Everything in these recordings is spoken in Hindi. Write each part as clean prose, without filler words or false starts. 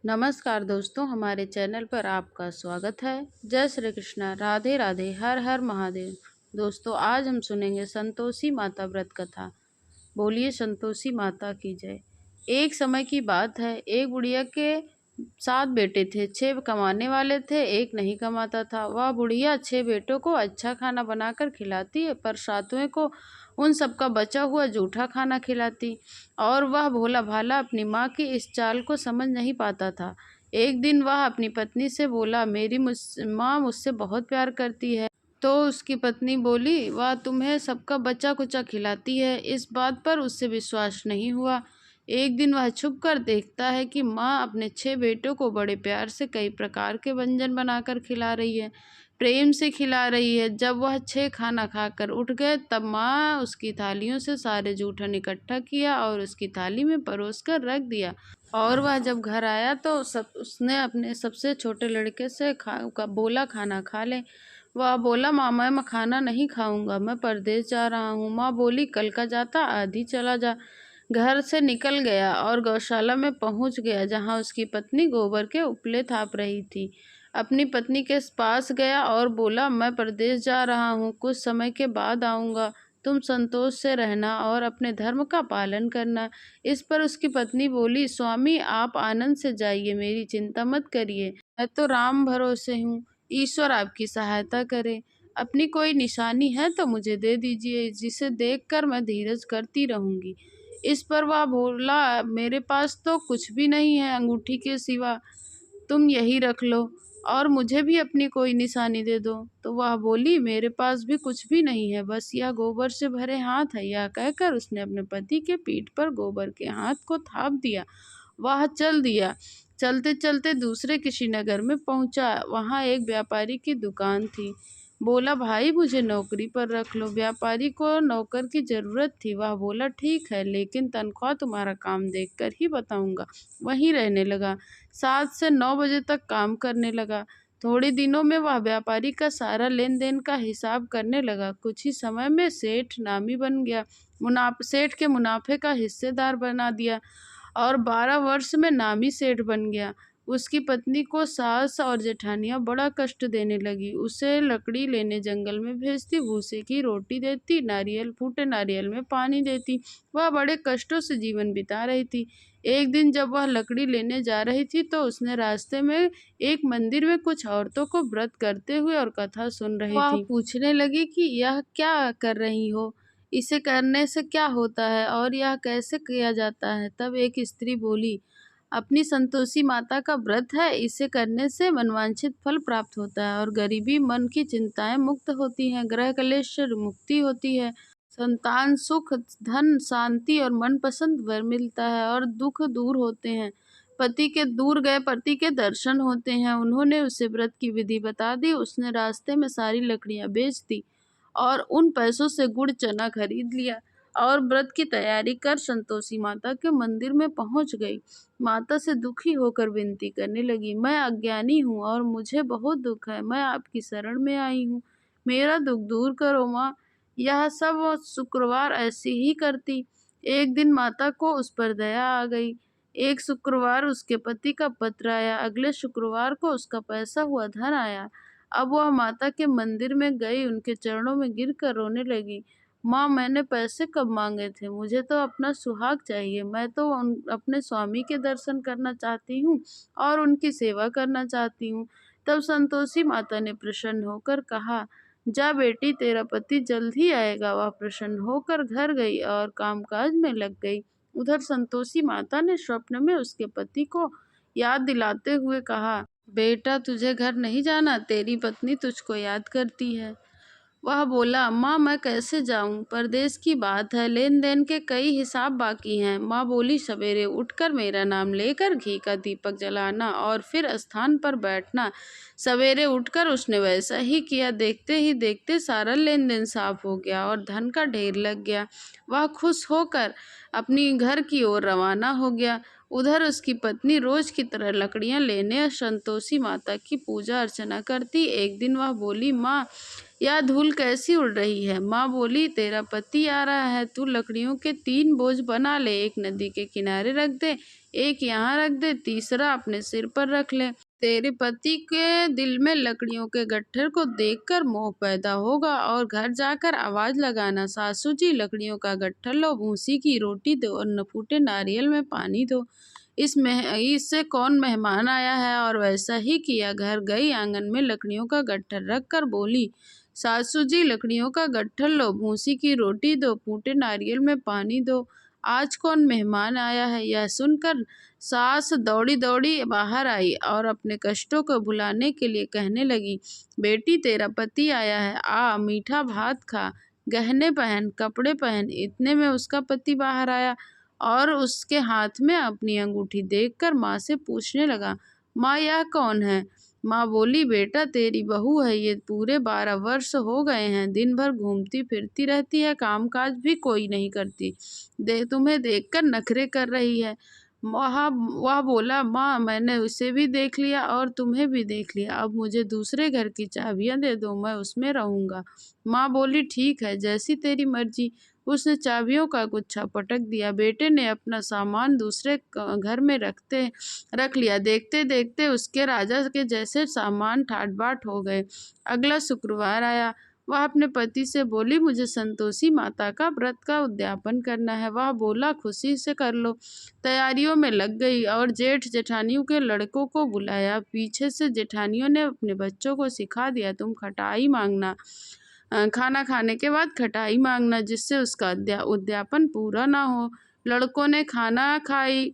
नमस्कार दोस्तों, हमारे चैनल पर आपका स्वागत है। जय श्री कृष्णा, राधे राधे, हर हर महादेव। दोस्तों, आज हम सुनेंगे संतोषी माता व्रत कथा। बोलिए संतोषी माता की जय। एक समय की बात है, एक बुढ़िया के 7 बेटे थे। 6 कमाने वाले थे, एक नहीं कमाता था। वह बुढ़िया 6 बेटों को अच्छा खाना बनाकर खिलाती है, पर 7वें को उन सबका बचा हुआ जूठा खाना खिलाती। और वह भोला भाला अपनी माँ की इस चाल को समझ नहीं पाता था। एक दिन वह अपनी पत्नी से बोला, मेरी माँ मुझसे बहुत प्यार करती है। तो उसकी पत्नी बोली, वह तुम्हें सबका बचा कुचा खिलाती है। इस बात पर उससे विश्वास नहीं हुआ। एक दिन वह छुप कर देखता है कि माँ अपने 6 बेटों को बड़े प्यार से कई प्रकार के व्यंजन बनाकर खिला रही है, प्रेम से खिला रही है। जब वह 6 खाना खाकर उठ गए, तब माँ उसकी थालियों से सारे जूठन इकट्ठा किया और उसकी थाली में परोस कर रख दिया। और वह जब घर आया तो उसने अपने सबसे छोटे लड़के से बोला, खाना खा ले। वह बोला, माँ मैं खाना नहीं खाऊंगा, मैं परदेश जा रहा हूँ। माँ बोली, कल का जाता आज ही चला जा। घर से निकल गया और गौशाला में पहुंच गया, जहां उसकी पत्नी गोबर के उपले थाप रही थी। अपनी पत्नी के पास गया और बोला, मैं परदेश जा रहा हूँ, कुछ समय के बाद आऊँगा। तुम संतोष से रहना और अपने धर्म का पालन करना। इस पर उसकी पत्नी बोली, स्वामी आप आनंद से जाइए, मेरी चिंता मत करिए। मैं तो राम भरोसे हूँ, ईश्वर आपकी सहायता करे। अपनी कोई निशानी है तो मुझे दे दीजिए, जिसे देखकर मैं धीरज करती रहूंगी। इस पर वह बोला, मेरे पास तो कुछ भी नहीं है अंगूठी के सिवा, तुम यही रख लो और मुझे भी अपनी कोई निशानी दे दो। तो वह बोली, मेरे पास भी कुछ भी नहीं है, बस यह गोबर से भरे हाथ है। यह कहकर उसने अपने पति के पीठ पर गोबर के हाथ को थाप दिया। वह चल दिया। चलते चलते दूसरे किसी नगर में पहुंचा। वहां एक व्यापारी की दुकान थी। बोला, भाई मुझे नौकरी पर रख लो। व्यापारी को नौकर की जरूरत थी। वह बोला, ठीक है, लेकिन तनख्वाह तुम्हारा काम देखकर ही बताऊंगा। वहीं रहने लगा। 7 से 9 बजे तक काम करने लगा। थोड़े दिनों में वह व्यापारी का सारा लेन देन का हिसाब करने लगा। कुछ ही समय में सेठ नामी बन गया। सेठ के मुनाफे का हिस्सेदार बना दिया और 12 वर्ष में नामी सेठ बन गया। उसकी पत्नी को सास और जेठानियां बड़ा कष्ट देने लगी। उसे लकड़ी लेने जंगल में भेजती, भूसे की रोटी देती, फूटे नारियल में पानी देती। वह बड़े कष्टों से जीवन बिता रही थी। एक दिन जब वह लकड़ी लेने जा रही थी, तो उसने रास्ते में एक मंदिर में कुछ औरतों को व्रत करते हुए और कथा सुन रही थी। वह पूछने लगी कि यह क्या कर रही हो, इसे करने से क्या होता है और यह कैसे किया जाता है। तब एक स्त्री बोली, अपनी संतोषी माता का व्रत है, इसे करने से मनवांछित फल प्राप्त होता है और गरीबी, मन की चिंताएं मुक्त होती हैं, ग्रह क्लेश से मुक्ति होती है, संतान सुख, धन शांति और मनपसंद वर मिलता है और दुख दूर होते हैं। दूर गए पति के दर्शन होते हैं। उन्होंने उसे व्रत की विधि बता दी। उसने रास्ते में सारी लकड़ियां बेच दी और उन पैसों से गुड़ चना खरीद लिया और व्रत की तैयारी कर संतोषी माता के मंदिर में पहुंच गई। माता से दुखी होकर विनती करने लगी, मैं अज्ञानी हूँ और मुझे बहुत दुख है। मैं आपकी शरण में आई हूँ, मेरा दुख दूर करो माँ। यह सब वो शुक्रवार ऐसी ही करती। एक दिन माता को उस पर दया आ गई। एक शुक्रवार उसके पति का पत्र आया, अगले शुक्रवार को उसका पैसा हुआ धन आया। अब वह माता के मंदिर में गई, उनके चरणों में गिरकर रोने लगी। माँ, मैंने पैसे कब मांगे थे, मुझे तो अपना सुहाग चाहिए। मैं तो अपने स्वामी के दर्शन करना चाहती हूँ और उनकी सेवा करना चाहती हूँ। तब संतोषी माता ने प्रसन्न होकर कहा, जा बेटी, तेरा पति जल्द ही आएगा। वह प्रसन्न होकर घर गई और कामकाज में लग गई। उधर संतोषी माता ने स्वप्न में उसके पति को याद दिलाते हुए कहा, बेटा तुझे घर नहीं जाना, तेरी पत्नी तुझको याद करती है। वह बोला, माँ मैं कैसे जाऊं, परदेश की बात है, लेन देन के कई हिसाब बाकी हैं। माँ बोली, सवेरे उठकर मेरा नाम लेकर घी का दीपक जलाना और फिर स्थान पर बैठना। सवेरे उठकर उसने वैसा ही किया। देखते ही देखते सारा लेन देन साफ हो गया और धन का ढेर लग गया। वह खुश होकर अपनी घर की ओर रवाना हो गया। उधर उसकी पत्नी रोज की तरह लकड़ियां लेने संतोषी माता की पूजा अर्चना करती। एक दिन वह बोली, माँ यह धूल कैसी उड़ रही है। माँ बोली, तेरा पति आ रहा है, तू लकड़ियों के 3 बोझ बना ले, एक नदी के किनारे रख दे, एक यहाँ रख दे, तीसरा अपने सिर पर रख ले। तेरे पति के दिल में लकड़ियों के गट्ठर को देखकर मोह पैदा होगा और घर जाकर आवाज लगाना, सासू जी लकड़ियों का गट्ठर लो, भूसी की रोटी दो और न फूटे नारियल में पानी दो। इससे कौन मेहमान आया है। और वैसा ही किया। घर गई, आंगन में लकड़ियों का गट्ठर रख कर बोली, सासू जी लकड़ियों का गट्ठर लो, भूसी की रोटी दो, फूटे नारियल में पानी दो। आज कौन मेहमान आया है। यह सुनकर सास दौड़ी दौड़ी बाहर आई और अपने कष्टों को भुलाने के लिए कहने लगी, बेटी तेरा पति आया है, आ मीठा भात खा, गहने पहन, कपड़े पहन। इतने में उसका पति बाहर आया और उसके हाथ में अपनी अंगूठी देखकर माँ से पूछने लगा, माँ यह कौन है। माँ बोली, बेटा तेरी बहू है, ये पूरे 12 वर्ष हो गए हैं, दिन भर घूमती फिरती रहती है, कामकाज भी कोई नहीं करती, तुम्हें देखकर नखरे कर रही है। वह बोला, माँ मैंने उसे भी देख लिया और तुम्हें भी देख लिया, अब मुझे दूसरे घर की चाबियां दे दो, मैं उसमें रहूंगा। माँ बोली, ठीक है, जैसी तेरी मर्जी। उसने चाबियों का गुच्छा पटक दिया। बेटे ने अपना सामान दूसरे घर में रख लिया। देखते देखते उसके राजा के जैसे सामान ठाट बाट हो गए। अगला शुक्रवार आया। वह अपने पति से बोली, मुझे संतोषी माता का व्रत का उद्यापन करना है। वह बोला, खुशी से कर लो। तैयारियों में लग गई और जेठ जेठानियों के लड़कों को बुलाया। पीछे से जेठानियों ने अपने बच्चों को सिखा दिया, तुम खटाई मांगना, खाना खाने के बाद खटाई मांगना, जिससे उसका उद्यापन पूरा ना हो। लड़कों ने खाना खाई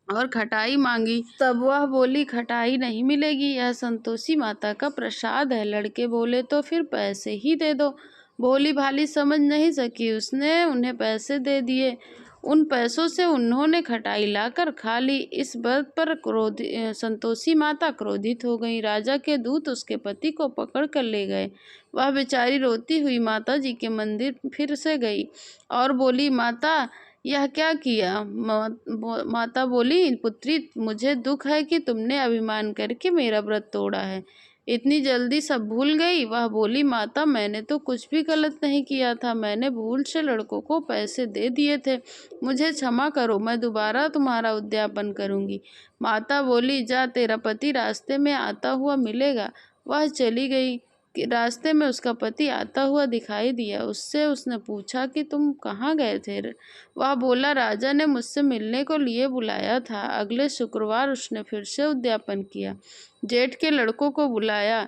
और खटाई मांगी। तब वह बोली, खटाई नहीं मिलेगी, यह संतोषी माता का प्रसाद है। लड़के बोले, तो फिर पैसे ही दे दो। भोली भाली समझ नहीं सकी, उसने उन्हें पैसे दे दिए। उन पैसों से उन्होंने खटाई लाकर खा ली। इस बात पर संतोषी माता क्रोधित हो गई। राजा के दूत उसके पति को पकड़ कर ले गए। वह बेचारी रोती हुई माता जी के मंदिर फिर से गई और बोली, माता यह क्या किया। माता बोली, पुत्री मुझे दुख है कि तुमने अभिमान करके मेरा व्रत तोड़ा है, इतनी जल्दी सब भूल गई। वह बोली, माता मैंने तो कुछ भी गलत नहीं किया था, मैंने भूल से लड़कों को पैसे दे दिए थे, मुझे क्षमा करो, मैं दोबारा तुम्हारा उद्यापन करूंगी। माता बोली, जा तेरा पति रास्ते में आता हुआ मिलेगा। वह चली गई कि रास्ते में उसका पति आता हुआ दिखाई दिया। उससे उसने पूछा कि तुम कहाँ गए थे। वह बोला, राजा ने मुझसे मिलने को लिए बुलाया था। अगले शुक्रवार उसने फिर से उद्यापन किया। जेठ के लड़कों को बुलाया।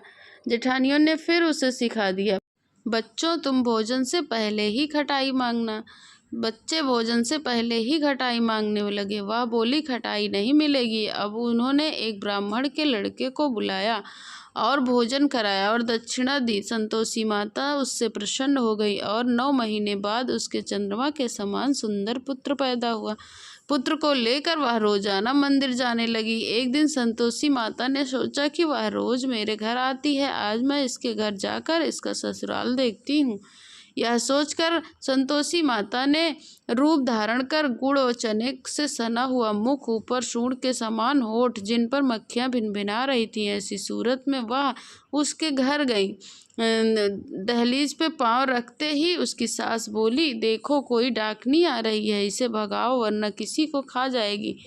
जेठानियों ने फिर उसे सिखा दिया, बच्चों तुम भोजन से पहले ही खटाई मांगना। बच्चे भोजन से पहले ही खटाई मांगने लगे। वह बोली, खटाई नहीं मिलेगी। अब उन्होंने एक ब्राह्मण के लड़के को बुलाया और भोजन कराया और दक्षिणा दी। संतोषी माता उससे प्रसन्न हो गई और 9 महीने बाद उसके चंद्रमा के समान सुंदर पुत्र पैदा हुआ। पुत्र को लेकर वह रोजाना मंदिर जाने लगी। एक दिन संतोषी माता ने सोचा कि वह रोज मेरे घर आती है, आज मैं इसके घर जाकर इसका ससुराल देखती हूँ। यह सोचकर संतोषी माता ने रूप धारण कर गुड़ और चने से सना हुआ मुख, ऊपर सूंड के समान होठ, जिन पर मक्खियां भिनभिना रही थी, ऐसी सूरत में वह उसके घर गई। दहलीज पे पांव रखते ही उसकी सास बोली, देखो कोई डाकनी आ रही है, इसे भगाओ वरना किसी को खा जाएगी।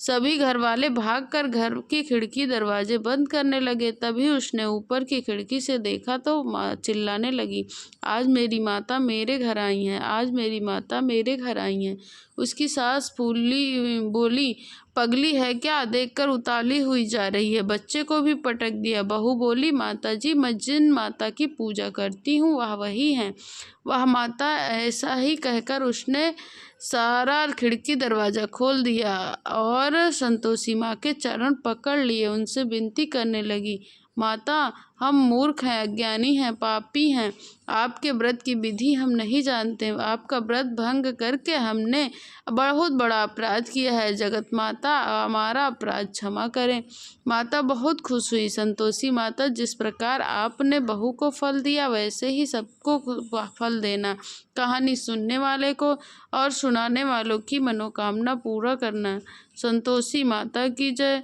सभी घर वाले भागकर घर की खिड़की दरवाजे बंद करने लगे। तभी उसने ऊपर की खिड़की से देखा तो चिल्लाने लगी, आज मेरी माता मेरे घर आई हैं, आज मेरी माता मेरे घर आई हैं। उसकी सास बोली, पगली है क्या, देखकर उताली हुई जा रही है। बच्चे को भी पटक दिया। बहू बोली, माता जी मैं जिन माता की पूजा करती हूँ वह वही है। वह माता। ऐसा ही कहकर उसने सारा खिड़की दरवाज़ा खोल दिया और संतोषी माँ के चरण पकड़ लिए, उनसे विनती करने लगी, माता हम मूर्ख हैं, अज्ञानी हैं, पापी हैं, आपके व्रत की विधि हम नहीं जानते, आपका व्रत भंग करके हमने बहुत बड़ा अपराध किया है, जगत माता हमारा अपराध क्षमा करें। माता बहुत खुश हुई। संतोषी माता, जिस प्रकार आपने बहू को फल दिया वैसे ही सबको फल देना। कहानी सुनने वाले को और सुनाने वालों की मनोकामना पूरा करना। संतोषी माता की जय।